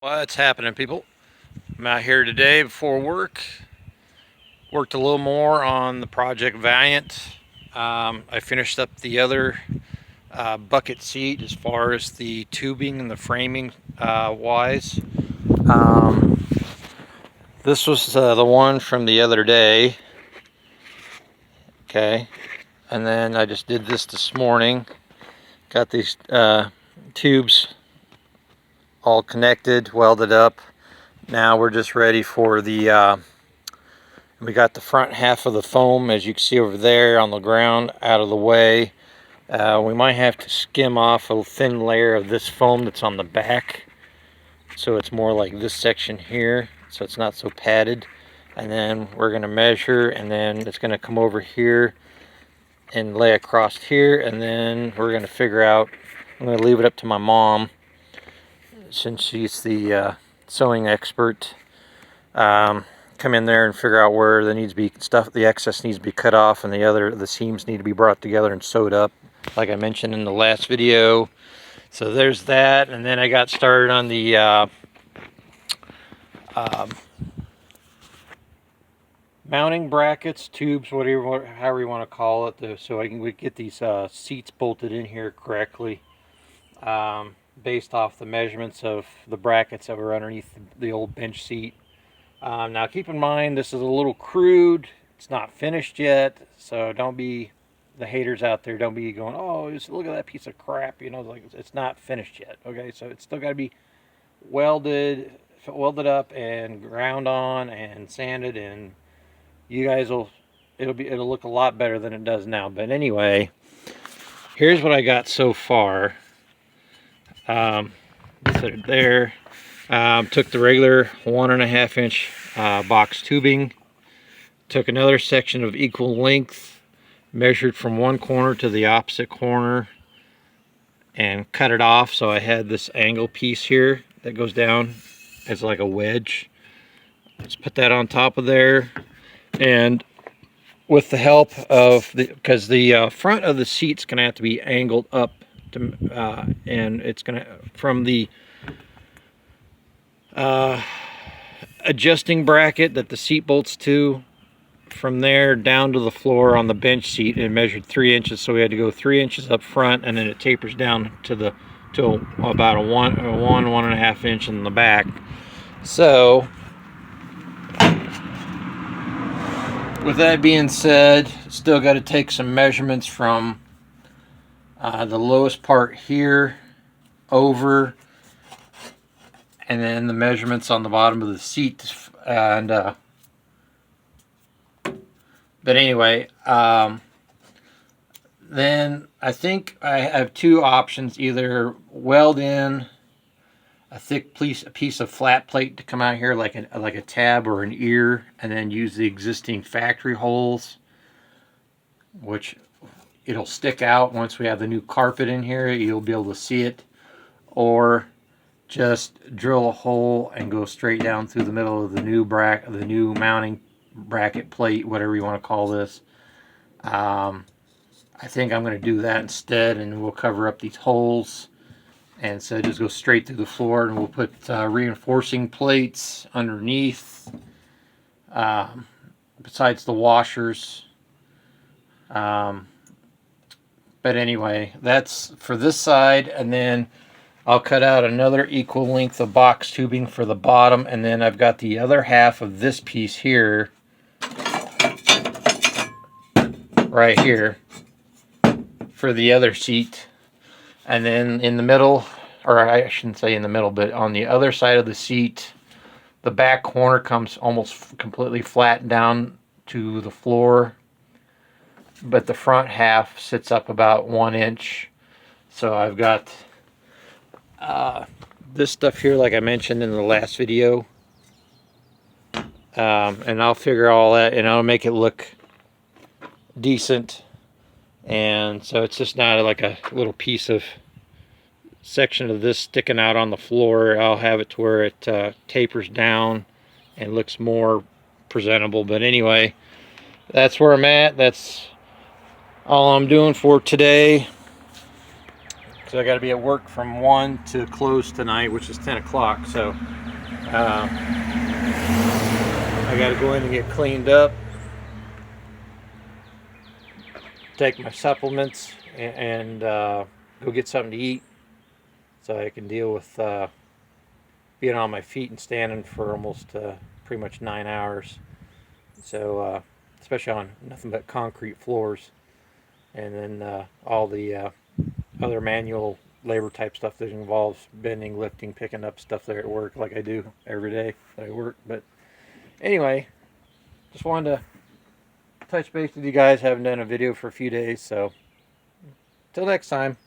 What's happening, people? I'm out here today before work. Worked a little more on the Project Valiant. I finished up the other bucket seat as far as the tubing and the framing wise. Um, this was the one from the other day. Okay, and then I just did this morning. Got these tubes all connected, welded up. Now we're just ready for the we got the front half of the foam, as you can see over there on the ground, out of the way. We might have to skim off a thin layer of this foam that's on the back, so it's more like this section here, so it's not so padded. And then we're going to measure, and then it's going to come over here and lay across here, and then we're going to figure out. I'm going to leave it up to my mom, since she's the sewing expert. Come in there and figure out where there needs to be stuff, the excess needs to be cut off, and the seams need to be brought together and sewed up, like I mentioned in the last video. So there's that, and then I got started on the mounting brackets, tubes, whatever, however you want to call it, so I can get these seats bolted in here correctly, based off the measurements of the brackets that were underneath the old bench seat. Now keep in mind, this is a little crude. It's not finished yet, so don't be the haters out there. Don't be going, oh, just look at that piece of crap. You know, like, it's not finished yet. Okay, so it's still got to be welded up and ground on and sanded, and you guys it'll look a lot better than it does now. But anyway, here's what I got so far. Set it there. Took the regular 1.5 inch box tubing, took another section of equal length, measured from one corner to the opposite corner, and cut it off. So I had this angle piece here that goes down as like a wedge. Let's put that on top of there, and with the help of because the front of the seat's gonna have to be angled up to, and it's gonna from the adjusting bracket that the seat bolts to, from there down to the floor on the bench seat, and measured 3 inches, so we had to go 3 inches up front, and then it tapers down to about a 1.5 inch in the back. So with that being said, still got to take some measurements from the lowest part here over, and then the measurements on the bottom of the seat, and but anyway, then I think I have two options: either weld in a thick piece of flat plate to come out here like a tab or an ear, and then use the existing factory holes, which it'll stick out once we have the new carpet in here. You'll be able to see it, or just drill a hole and go straight down through the middle of the new mounting bracket plate, whatever you want to call this. I think I'm going to do that instead, and we'll cover up these holes, and so just go straight through the floor, and we'll put reinforcing plates underneath, besides the washers. But anyway, that's for this side, and then I'll cut out another equal length of box tubing for the bottom, and then I've got the other half of this piece here, right here, for the other seat. And then in the middle, or I shouldn't say in the middle, but on the other side of the seat, the back corner comes almost completely flat down to the floor, but the front half sits up about 1 inch. So I've got this stuff here, like I mentioned in the last video, and I'll figure all that, and I'll make it look decent. And so it's just not like a little piece of section of this sticking out on the floor. I'll have it to where it tapers down and looks more presentable. But anyway, that's where I'm at. That's all I'm doing for today. So I got to be at work from 1 to close tonight, which is 10 o'clock. So I got to go in and get cleaned up, take my supplements, and go get something to eat so I can deal with being on my feet and standing for almost pretty much 9 hours. So especially on nothing but concrete floors, and then all the other manual labor type stuff that involves bending, lifting, picking up stuff there at work, like I do every day that I work. But anyway, just wanted to touch base with you guys. Haven't done a video for a few days, so till next time.